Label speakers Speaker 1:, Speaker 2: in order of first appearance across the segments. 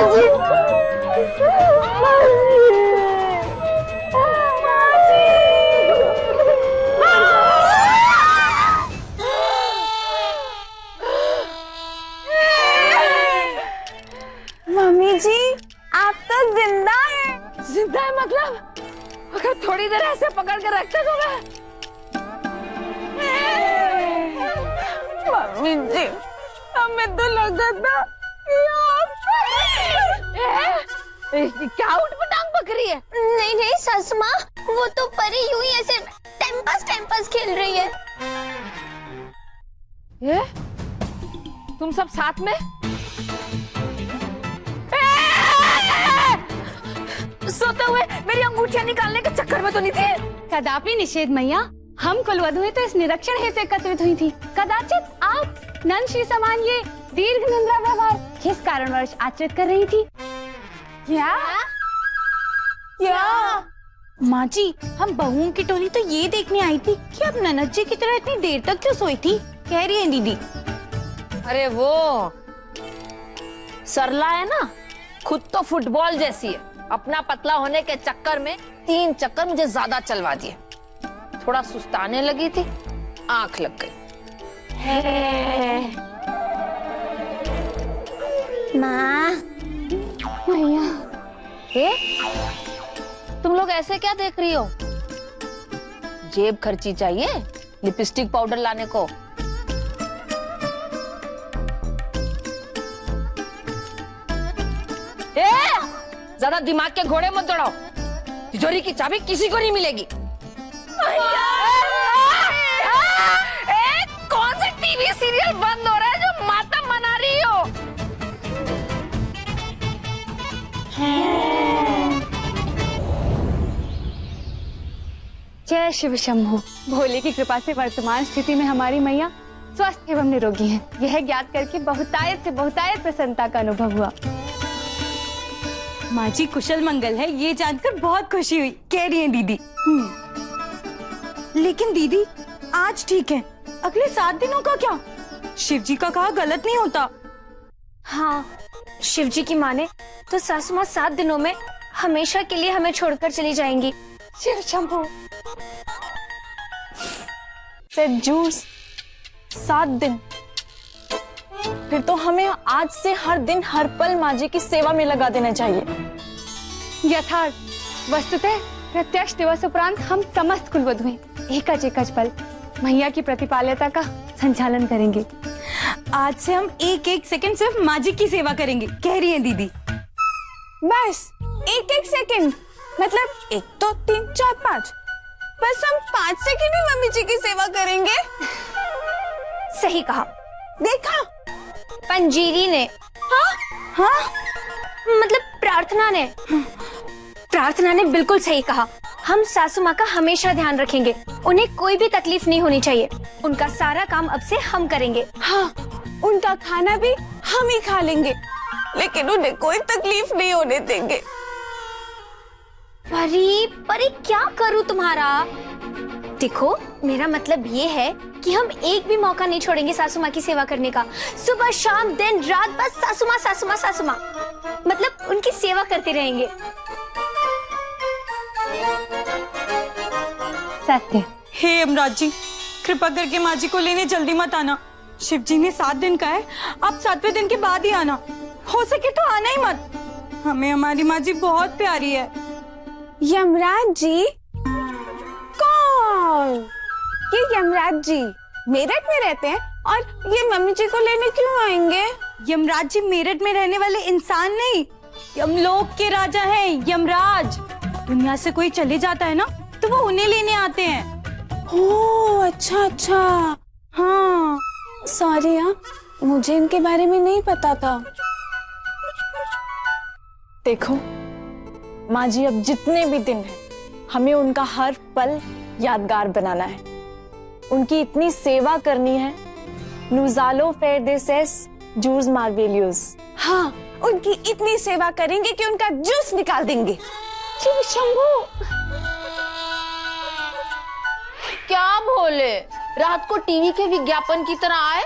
Speaker 1: Mummy जी आप तो जिंदा हैं।
Speaker 2: जिंदा है मतलब? अगर थोड़ी देर ऐसे पकड़ के रखते तो मैं।
Speaker 1: मम्मी जी हमें तो लगा था कि आप
Speaker 2: क्या उठपटांग बकरी है?
Speaker 3: नहीं नहीं सासू माँ, वो तो परी यूं ही ऐसे टाइम पास खेल रही है।
Speaker 2: ये? तुम सब साथ में? सोते हुए मेरी अंगूठियां निकालने के चक्कर में तो नहीं थे?
Speaker 4: कदापि निषेध मैया, हम कुलवधुएं तो इस निरीक्षण हेतु एकत्रित हुई थी। कदाचित आप नंद श्री समान ये दीर्घ निद्रा व्यवहार किस कारणवश आचरित कर रही थी?
Speaker 1: क्या?
Speaker 4: माँ जी, हम बहुओं की टोली तो ये देखने आई थी कि अब ननद जी की तरह इतनी देर तक क्यों सोई थी, कह रही है दीदी।
Speaker 2: अरे वो सरला है ना, खुद तो फुटबॉल जैसी है, अपना पतला होने के चक्कर में 3 चक्कर मुझे ज्यादा चलवा दिए। थोड़ा सुस्ताने लगी थी, आंख लग गई।
Speaker 3: माँ
Speaker 4: मैया,
Speaker 2: तुम लोग ऐसे क्या देख रही हो? जेब खर्ची चाहिए लिपस्टिक पाउडर लाने को? ज्यादा दिमाग के घोड़े मत दौड़ाओ, तिजोरी की चाबी किसी को नहीं मिलेगी। कौन सा टीवी सीरियल बंद हो रहा है जो मातम मना रही हो?
Speaker 4: जय शिव शंभु। भोले की कृपा से वर्तमान स्थिति में हमारी मैया स्वस्थ एवं निरोगी हैं। यह ज्ञात करके बहुतायत से बहुतायत प्रसन्नता का अनुभव हुआ। माँ जी कुशल मंगल है, ये जानकर बहुत खुशी हुई, कह रही हैं दीदी। लेकिन दीदी आज ठीक है, अगले 7 दिनों का क्या? शिव जी का कहा गलत नहीं होता।
Speaker 3: हाँ, शिव जी की माने तो सासू माँ 7 दिनों में हमेशा के लिए हमें छोड़कर चली जाएंगी।
Speaker 4: शिव शंभु।
Speaker 1: जूस 7 दिन, फिर तो हमें आज से हर दिन हर पल माँ जी की सेवा में लगा देना चाहिए।
Speaker 4: यथार्थ वस्तुतः प्रत्यक्ष दिवस उपरांत हम समस्त कुलवधुएं एकच पल मैया की प्रतिपाल्यता का संचालन करेंगे। आज से हम 1-1 सेकंड सिर्फ माँ जी की सेवा करेंगे, कह रही हैं दीदी।
Speaker 1: बस 1-1 सेकंड, मतलब 1 2 3 4 5, बस हम 5 सेकंड ही मम्मी जी की सेवा करेंगे।
Speaker 3: सही कहा।
Speaker 1: देखा
Speaker 3: पंजीरी ने।
Speaker 1: हाँ
Speaker 3: मतलब प्रार्थना ने बिल्कुल सही कहा। हम सासू माँ का हमेशा ध्यान रखेंगे, उन्हें कोई भी तकलीफ नहीं होनी चाहिए। उनका सारा काम अब से हम करेंगे।
Speaker 1: हाँ, उनका खाना भी हम ही खा लेंगे, लेकिन उन्हें कोई तकलीफ नहीं होने देंगे।
Speaker 3: परी क्या करूँ तुम्हारा? देखो मेरा मतलब ये है कि हम एक भी मौका नहीं छोड़ेंगे सासू माँ की सेवा करने का। सुबह शाम दिन रात बस सासू माँ मतलब उनकी सेवा करते रहेंगे।
Speaker 4: सत्य।
Speaker 5: हे यमराज जी, कृपा करके माँ जी को लेने जल्दी मत आना। शिव जी ने 7 दिन का है, आप 7वें दिन के बाद ही आना। हो सके तो आना ही मत, हमें हमारी माँ जी बहुत प्यारी है।
Speaker 1: यमराज जी? कौन? ये यमराज जी मेरठ में रहते हैं और ये मम्मी जी को लेने क्यों आएंगे?
Speaker 5: यमराज जी मेरठ में रहने वाले इंसान नहीं, यमलोक के राजा हैं यमराज। दुनिया से कोई चले जाता है ना तो वो उन्हें लेने आते हैं।
Speaker 1: ओह अच्छा। हाँ सॉरी यार, मुझे इनके बारे में नहीं पता था। देखो माँ जी, अब जितने भी दिन हैं हमें उनका हर पल यादगार बनाना है, उनकी इतनी सेवा करनी है। नुजालो फेरदेसेस जूस मार्वेलियोस। हाँ, उनकी इतनी सेवा करेंगे कि उनका जूस निकाल देंगे।
Speaker 4: शिव शंभु।
Speaker 2: क्या भोले, रात को टीवी के विज्ञापन की तरह आए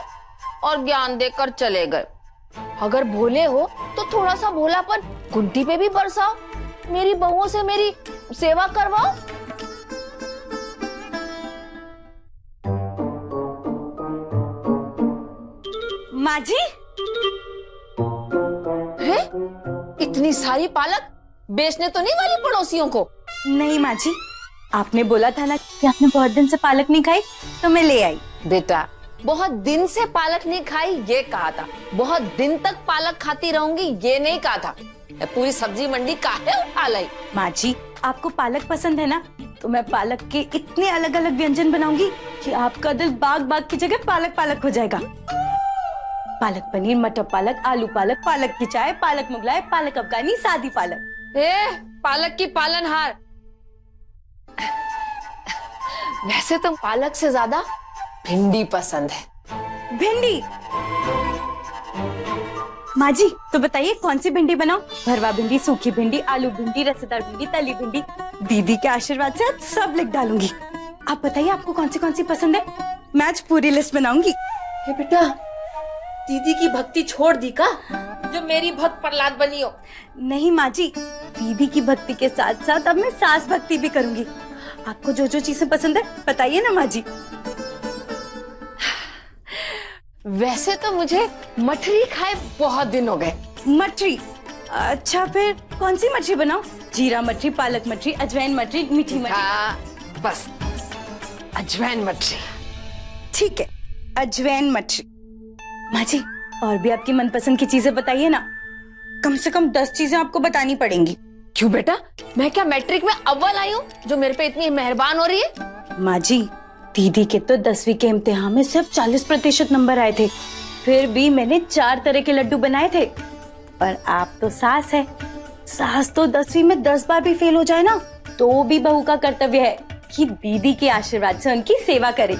Speaker 2: और ज्ञान देकर चले गए। अगर भोले हो तो थोड़ा सा भोलापन कुंती पे भी बरसाओ, मेरी बहुओं से मेरी सेवा करवाओ।
Speaker 5: माँ जी,
Speaker 2: है? इतनी सारी पालक बेचने तो नहीं वाली पड़ोसियों को?
Speaker 5: नहीं माँ जी, आपने बोला था ना कि आपने बहुत दिन से पालक नहीं खाई, तो मैं ले आई।
Speaker 2: बेटा, बहुत दिन से पालक नहीं खाई ये कहा था, बहुत दिन तक पालक खाती रहूंगी ये नहीं कहा था। पूरी सब्जी मंडी काहे उठा लाई?
Speaker 5: माँ जी, आपको पालक पसंद है ना, तो मैं पालक के इतने अलग अलग व्यंजन बनाऊंगी कि आपका दिल बाग बाग की जगह पालक पालक हो जाएगा। पालक पनीर, मटर पालक, आलू पालक, पालक की चाय, पालक मुगलाई, पालक अफगानी, सादी पालक।
Speaker 2: पालक की पालनहार। वैसे तो पालक से ज्यादा भिंडी पसंद है।
Speaker 5: भिंडी? माँ जी, तो बताइए कौन सी भिंडी बनाऊं? भरवा भिंडी, सूखी भिंडी, आलू भिंडी, रसेदार भिंडी, तली भिंडी। दीदी के आशीर्वाद से आज सब लिख डालूंगी। आप बताइए आपको कौन सी पसंद है, मैं आज पूरी लिस्ट बनाऊंगी।
Speaker 2: बेटा, दीदी की भक्ति छोड़ दी का, जो मेरी भक्त प्रहलाद बनी हो?
Speaker 5: नहीं माँ जी, दीदी की भक्ति के साथ साथ अब मैं सास भक्ति भी करूंगी। आपको जो जो चीजें पसंद है बताइए ना माँ जी।
Speaker 2: वैसे तो मुझे मठरी खाए बहुत दिन हो गए।
Speaker 5: मठरी? अच्छा, फिर कौन सी मठरी बनाऊं? जीरा मठरी, पालक मठरी, अजवाइन मठरी, मीठी मठरी?
Speaker 2: हाँ, बस अजवाइन मठरी।
Speaker 5: ठीक है, अजवाइन मठरी। माँ जी, और भी आपकी मनपसंद की चीजें बताइए ना, कम से कम 10 चीजें आपको बतानी पड़ेंगी।
Speaker 2: क्यों बेटा, मैं क्या मैट्रिक में अव्वल आई हूँ जो मेरे पे इतनी मेहरबान हो रही है?
Speaker 5: माँ जी, दीदी के तो 10वीं के इम्तिहान में सिर्फ 40% नंबर आए थे, फिर भी मैंने 4 तरह के लड्डू बनाए थे। पर आप तो सास है, सास तो 10वीं में 10 बार भी फेल हो जाए ना, तो भी बहू का कर्तव्य है कि दीदी के आशीर्वाद से उनकी सेवा करे।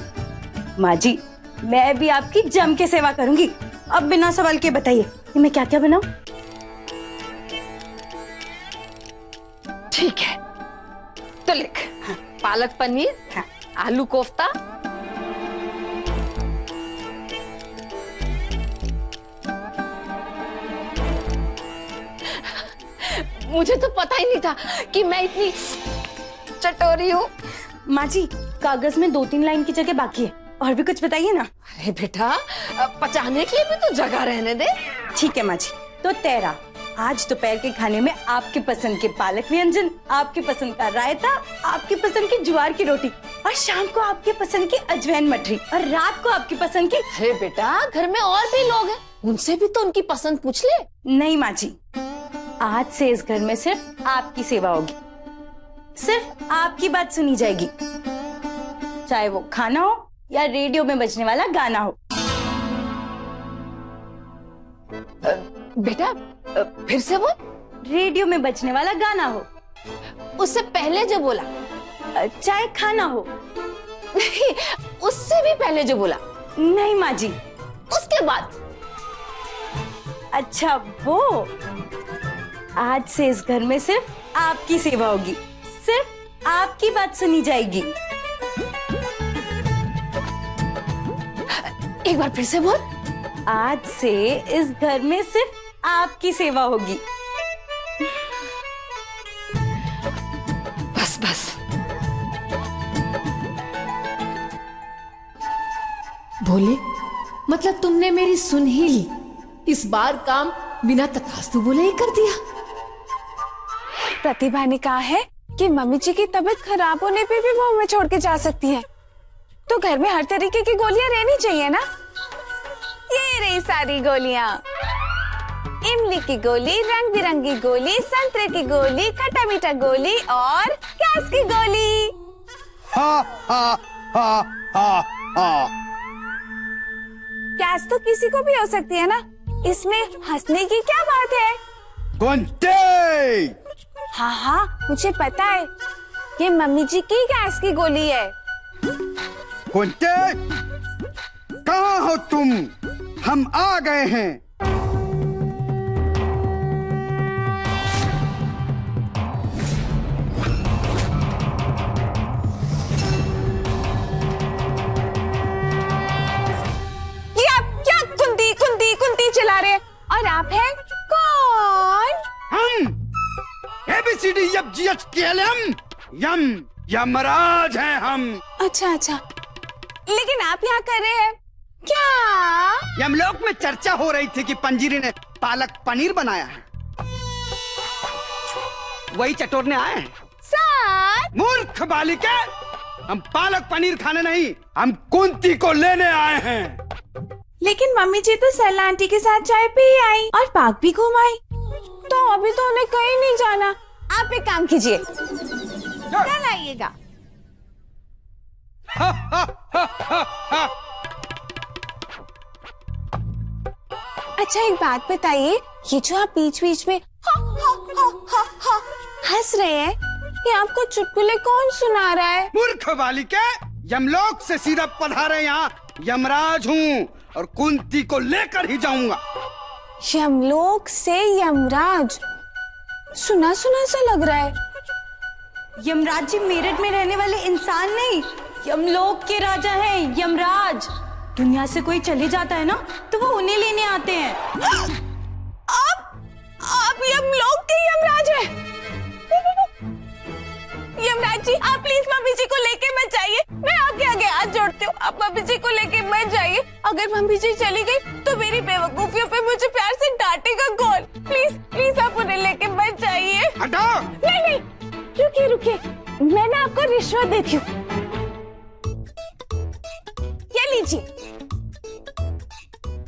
Speaker 5: माँ जी, मैं भी आपकी जम के सेवा करूंगी। अब बिना सवाल के बताइए कि मैं क्या क्या बनाऊं?
Speaker 2: ठीक है, तो लिख। हाँ। पालक पनीर, हाँ। आलू कोफ्ता, मुझे तो पता ही नहीं था कि मैं इतनी चटोरी हूँ।
Speaker 5: माँ जी, कागज में 2-3 लाइन की जगह बाकी है, और भी कुछ बताइए ना।
Speaker 2: अरे बेटा, पचाने के लिए भी तो जगह रहने दे।
Speaker 5: ठीक है माँ जी, तो 13। आज दोपहर के खाने में आपकी पसंद के पालक व्यंजन, आपकी पसंद का रायता, आपकी पसंद की ज्वार की रोटी, और शाम को आपकी पसंद की अजवाइन मठरी, और रात को आपकी पसंद की।
Speaker 2: अरे बेटा, घर में और भी लोग हैं, उनसे भी तो उनकी पसंद पूछ ले।
Speaker 5: नहीं माँ जी, आज से इस घर में सिर्फ आपकी सेवा होगी, सिर्फ आपकी बात सुनी जाएगी, चाहे वो खाना हो या रेडियो में बजने वाला गाना हो।
Speaker 2: बेटा, फिर से बोल।
Speaker 5: रेडियो में बजने वाला गाना हो।
Speaker 2: उससे पहले जो बोला।
Speaker 5: चाहे खाना हो।
Speaker 2: नहीं, उससे भी पहले जो बोला।
Speaker 5: नहीं माँ जी,
Speaker 2: उसके बाद।
Speaker 5: अच्छा वो, आज से इस घर में सिर्फ आपकी सेवा होगी, सिर्फ आपकी बात सुनी जाएगी।
Speaker 2: एक बार फिर से बोल।
Speaker 5: आज से इस घर में सिर्फ आपकी सेवा होगी।
Speaker 2: बस बस। बोले, मतलब तुमने मेरी सुन ही ली, इस बार काम बिना तथास्तु बोले ही कर दिया।
Speaker 1: प्रतिभा ने कहा है कि मम्मी जी की तबीयत खराब होने पे भी वो हमें छोड़ के जा सकती है, तो घर में हर तरीके की गोलियां रहनी चाहिए ना। ये रही सारी गोलियां, इमली की गोली, रंग बिरंगी गोली, संतरे की गोली, खट्टा मीठा गोली और गैस की गोली।
Speaker 6: हा हा हा हा हा।
Speaker 1: गैस तो किसी को भी हो सकती है ना, इसमें हंसने की क्या बात है?
Speaker 6: कुंती!
Speaker 1: हाँ हाँ, मुझे पता है, ये मम्मी जी की गैस की गोली है।
Speaker 6: कुंती, कहाँ हो तुम? हम आ गए हैं।
Speaker 1: ये आप क्या कुंती कुंती कुंती चिल्ला रहे हैं? और है कौन?
Speaker 6: हम ABCD YFGHKLM यम यमराज हैं हम।
Speaker 1: अच्छा अच्छा, लेकिन आप यहाँ कर रहे हैं क्या?
Speaker 6: यमलोक में चर्चा हो रही थी कि पंजीरी ने पालक पनीर बनाया है, वही चटोरने आए हैं।
Speaker 1: साथ
Speaker 6: मूर्ख बालिका, हम पालक पनीर खाने नहीं, हम कुंती को लेने आए हैं।
Speaker 1: लेकिन मम्मी जी तो सरला आंटी के साथ चाय पी आई और पार्क भी घूम आई, तो अभी तो उन्हें कहीं नहीं जाना। आप एक काम कीजिए, कल आइएगा। अच्छा एक बात बताइए, ये जो आप बीच बीच में हंस रहे हैं, ये आपको चुटकुले कौन सुना रहा है?
Speaker 6: मूर्ख बालिका, यमलोक से सीधा पधारे यहाँ यमराज हूँ और कुंती को लेकर ही जाऊंगा।
Speaker 1: यमलोक से यमराज, सुना सुना सा लग रहा है।
Speaker 5: यमराज जी मेरठ में रहने वाले इंसान नहीं, यमलोक के राजा हैं यमराज। दुनिया से कोई चले जाता है ना तो वो उन्हें लेने आते हैं।
Speaker 1: आप यमलोक के यमराज हैं? यमराज जी आप प्लीज मम्मी जी को लेके मत जाइए, मैं आपके आगे हाथ जोड़ती हूँ, आप मम्मी जी को लेके मत जाइए। अगर मम्मी जी चली गई तो मेरी बेवकूफियों पे मुझे प्यार से डांटेगा कौन? प्लीज प्लीज आप उन्हें लेके मत जाइए।
Speaker 6: हटाओ।
Speaker 1: नहीं नहीं, रुकिए रुकिए, मैं ना आपको रिश्वत देती हूँ, ये लीजिए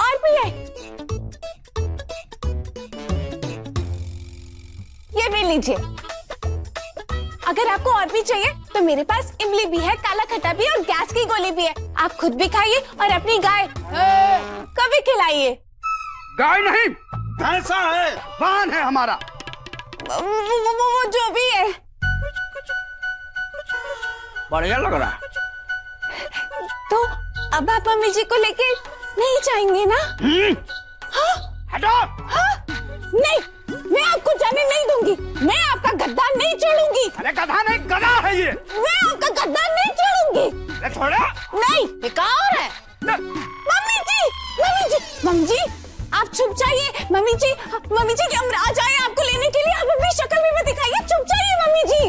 Speaker 1: और भी है, ये भी लीजिए। अगर आपको और भी चाहिए तो मेरे पास इमली भी है, काला खट्टा भी और गैस की गोली भी है। आप खुद भी खाइए और अपनी गाय कभी खिलाइए।
Speaker 6: गाय नहीं, भैंसा है, वाहन है हमारा।
Speaker 1: वो जो भी है।
Speaker 6: बढ़िया लग रहा है।
Speaker 1: तो अब आप मम्मी जी को लेके नहीं जाएंगे ना? हाँ?
Speaker 6: हटाओ।
Speaker 1: हाँ? नहीं, मैं आपको जाने नहीं दूंगी, मैं आपका गद्दा नहीं छोड़ूंगी।
Speaker 6: अरे गधा नहीं, गधा है ये।
Speaker 1: मैं आपका गद्दा नहीं छोड़ूंगी।
Speaker 6: अरे छोड़ो।
Speaker 1: नहीं,
Speaker 2: ये कहाँ हो रहा है?
Speaker 1: मम्मी जी, मम्मी जी, मम्मी जी, आप चुप जाइए। मम्मी जी यमराज आए आपको लेने के लिए, आप अपनी शक्ल भी मत दिखाइए, चुप जाइए मम्मी जी।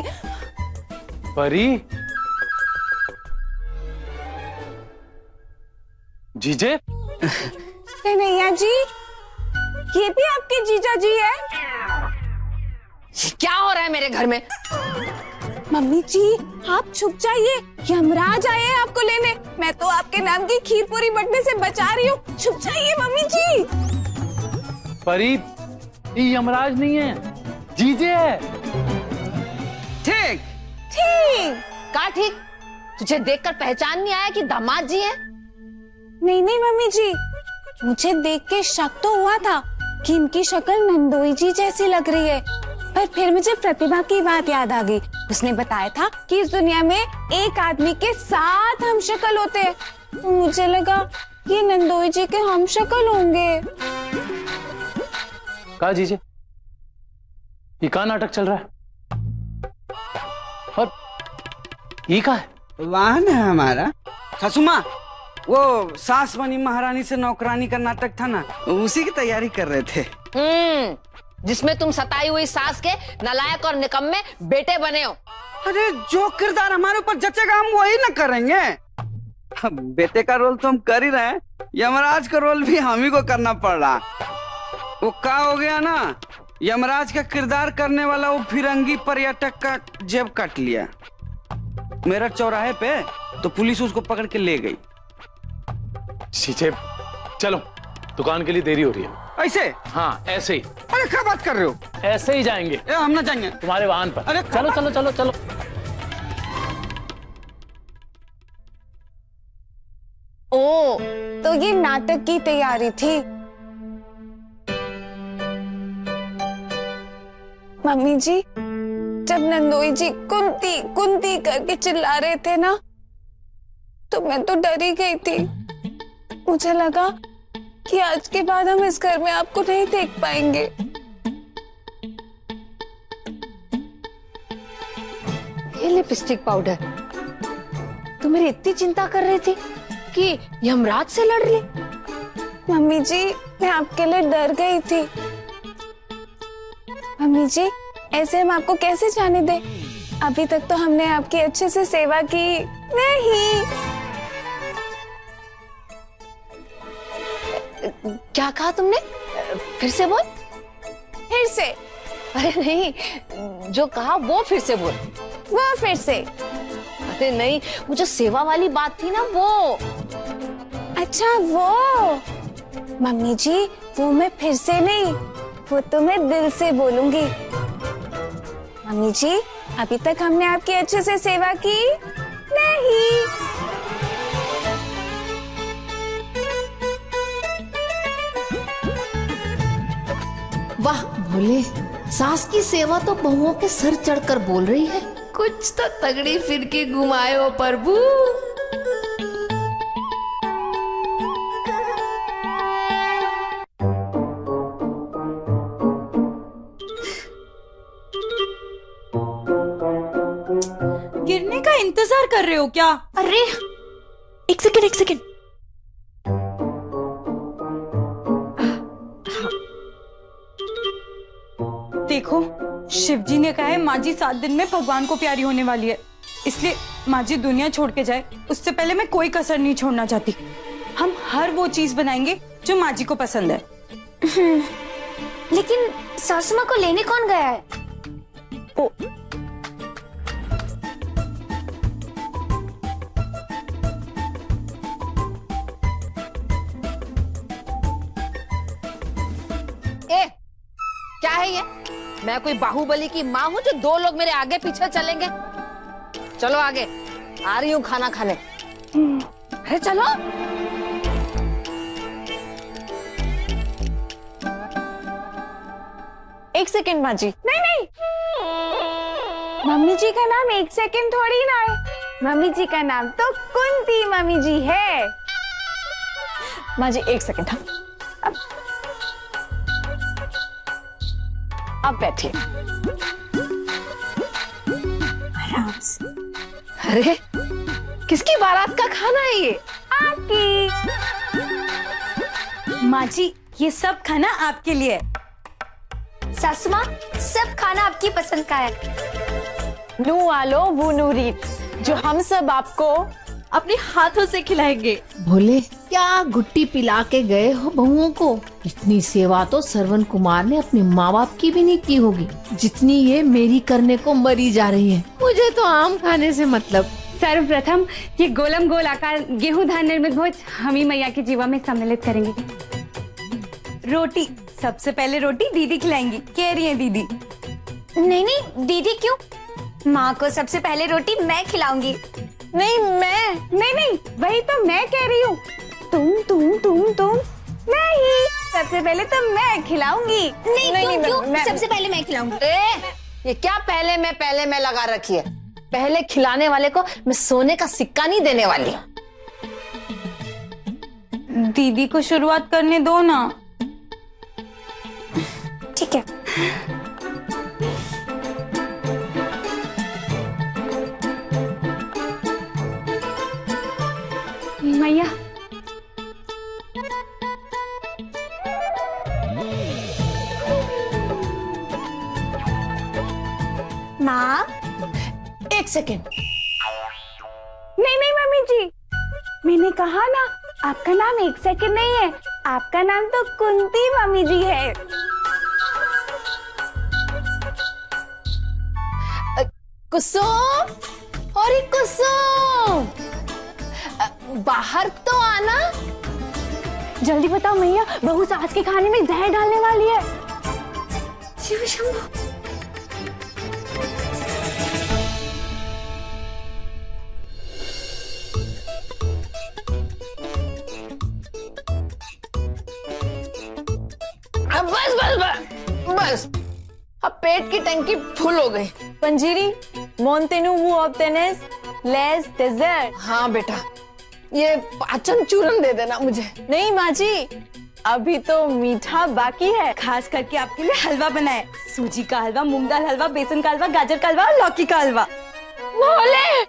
Speaker 7: परी, जीजे?
Speaker 1: कन्हैया जी, ये भी आपके जीजा जी है?
Speaker 2: क्या हो रहा है मेरे घर में?
Speaker 1: मम्मी जी आप छुप जाइए, यमराज आए हैं आपको लेने। मैं तो आपके नाम की खीर पूरी बटने से बचा रही हूँ, छुप जाइए मम्मी जी।
Speaker 7: परी, ये यमराज नहीं है, जीजे है।
Speaker 6: ठीक
Speaker 1: ठीक?
Speaker 2: का ठीक? तुझे देखकर पहचान नहीं आया कि दामाद जी है?
Speaker 1: नहीं नहीं मम्मी जी, मुझे देख के शक तो हुआ था कि इनकी शक्ल नंदोई जी जैसी लग रही है, पर फिर मुझे प्रतिभा की बात याद आ गई। उसने बताया था कि इस दुनिया में एक आदमी के 7 हम शक्ल होते हैं, तो मुझे लगा ये नंदोई जी के हम शक्ल होंगे।
Speaker 7: कहा जीजे, ये का नाटक चल रहा है? और ये का है?
Speaker 8: वाहन है हमारा। ससुमा, वो सास बनी महारानी से नौकरानी का नाटक था ना, उसी की तैयारी कर रहे थे।
Speaker 2: जिसमें तुम सताई हुई सास के नालायक और निकम्मे बेटे बने हो।
Speaker 8: अरे जो किरदार हमारे ऊपर जचेगा हम वही ना करेंगे। बेटे का रोल तो हम कर ही रहे हैं, यमराज का रोल भी हम ही को करना पड़ रहा। वो क्या हो गया ना, यमराज का किरदार करने वाला वो फिरंगी पर्यटक का जेब काट लिया मेरठ चौराहे पे, तो पुलिस उसको पकड़ के ले गई।
Speaker 7: जीजे चलो, दुकान के लिए देरी हो रही है।
Speaker 8: ऐसे?
Speaker 7: हाँ ऐसे ही।
Speaker 8: अरे क्या बात कर रहे हो?
Speaker 7: ऐसे ही जाएंगे।
Speaker 8: हम ना जाएंगे
Speaker 7: तुम्हारे वाहन पर।
Speaker 8: अरे
Speaker 7: चलो चलो चलो चलो।
Speaker 1: ओ, तो ये नाटक की तैयारी थी। मम्मी जी, जब नंदोई जी कुंती कुंती करके चिल्ला रहे थे ना, तो मैं तो डर ही गई थी। मुझे लगा कि आज के बाद हम इस घर में आपको नहीं देख पाएंगे।
Speaker 2: ये लिपस्टिक पाउडर, तुम मेरी इतनी चिंता कर रही थी कि यमराज से लड़ रही?
Speaker 1: मम्मी जी मैं आपके लिए डर गई थी। मम्मी जी, ऐसे हम आपको कैसे जाने दें? अभी तक तो हमने आपकी अच्छे से सेवा की। नहीं।
Speaker 2: क्या कहा तुमने? फिर से बोल।
Speaker 1: फिर से?
Speaker 2: अरे नहीं, जो कहा वो फिर से बोल।
Speaker 1: वो फिर से?
Speaker 2: अरे नहीं, वो जो सेवा वाली बात थी ना वो।
Speaker 1: अच्छा वो। मम्मी जी, वो मैं फिर से नहीं, वो तो मैं दिल से बोलूंगी। मम्मी जी, अभी तक हमने आपकी अच्छे से सेवा की नहीं।
Speaker 2: वाह भोले, सास की सेवा तो बहुओं के सर चढ़कर बोल रही है। कुछ तो तगड़ी फिरकी घुमाए हो प्रभु।
Speaker 5: गिरने का इंतजार कर रहे हो क्या?
Speaker 3: अरे एक सेकंड एक सेकंड।
Speaker 5: देखो, शिव जी ने कहा है माँ जी 7 दिन में भगवान को प्यारी होने वाली है, इसलिए माँ जी दुनिया छोड़ के जाए उससे पहले मैं कोई कसर नहीं छोड़ना चाहती। हम हर वो चीज बनाएंगे जो माँ जी को पसंद है।
Speaker 3: लेकिन सासू माँ को लेने कौन गया है?
Speaker 1: ओ,
Speaker 2: ए, क्या है ये? मैं कोई बाहुबली की माँ हूँ जो 2 लोग मेरे आगे पीछे चलेंगे? चलो आगे, आ रही हूँ खाना खाने। अरे चलो।
Speaker 1: एक सेकंड माँ जी। नहीं नहीं, मम्मी जी का नाम 1 सेकंड थोड़ी ना है। मम्मी जी का नाम तो कुंती मम्मी जी है। माँ जी 1 सेकंड। हाँ, अब बैठिए आराम से।
Speaker 2: अरे किसकी बारात का खाना है ये?
Speaker 1: आपकी।
Speaker 5: माँ जी, ये सब खाना आपके लिए है।
Speaker 3: सासू माँ, सब खाना आपकी पसंद का है।
Speaker 1: नू आलो वो नूरीत, जो हम सब आपको
Speaker 4: अपने हाथों से खिलाएंगे।
Speaker 2: भोले, क्या गुट्टी पिला के गए हो बहुओं को? इतनी सेवा तो श्रवण कुमार ने अपने माँ बाप की भी नहीं की होगी जितनी ये मेरी करने को मरी जा रही है। मुझे तो आम खाने से मतलब।
Speaker 4: सर्वप्रथम ये गोलम गोल आकार गेहूं धान निर्मित भोज हम ही मैया की जीवा में सम्मिलित करेंगे।
Speaker 5: रोटी, सबसे पहले रोटी दीदी खिलाएंगी, कह रही है दीदी।
Speaker 3: नहीं नहीं, दीदी क्यों? माँ को सबसे पहले रोटी मैं खिलाऊंगी।
Speaker 1: नहीं मैं नहीं, वही तो मैं कह रही हूँ। तुम नहीं, सबसे पहले तो मैं खिलाऊंगी।
Speaker 3: नहीं क्यों? सबसे पहले मैं खिलाऊंगी।
Speaker 2: ये क्या पहले मैं लगा रखी है? पहले खिलाने वाले को मैं सोने का सिक्का नहीं देने वाली हूँ।
Speaker 5: दीदी को शुरुआत करने दो ना।
Speaker 3: ठीक है।
Speaker 4: मैया,
Speaker 3: माँ,
Speaker 2: 1 सेकेंड।
Speaker 1: नहीं मम्मी जी, मैंने कहा ना आपका नाम 1 सेकंड नहीं है, आपका नाम तो कुंती मम्मी जी है।
Speaker 2: कुसुम, और कुसुम, बाहर तो आना।
Speaker 1: जल्दी बताओ मैया, बहू सास के खाने में जहर डालने वाली है।
Speaker 3: शिव शंभू।
Speaker 2: बस अब पेट की टंकी फुल हो गई।
Speaker 1: पंजीरी मोन्टेनु वो ऑब्टेनेस लेस डेजर्ट।
Speaker 2: हाँ बेटा, ये पाचन चूरन दे देना मुझे।
Speaker 1: नहीं माँ जी, अभी तो मीठा बाकी है।
Speaker 5: खास करके आपके लिए हलवा बनाया है। सूजी का हलवा, मूंग दाल हलवा, बेसन का हलवा, गाजर का हलवा और लौकी का हलवा।
Speaker 2: बोले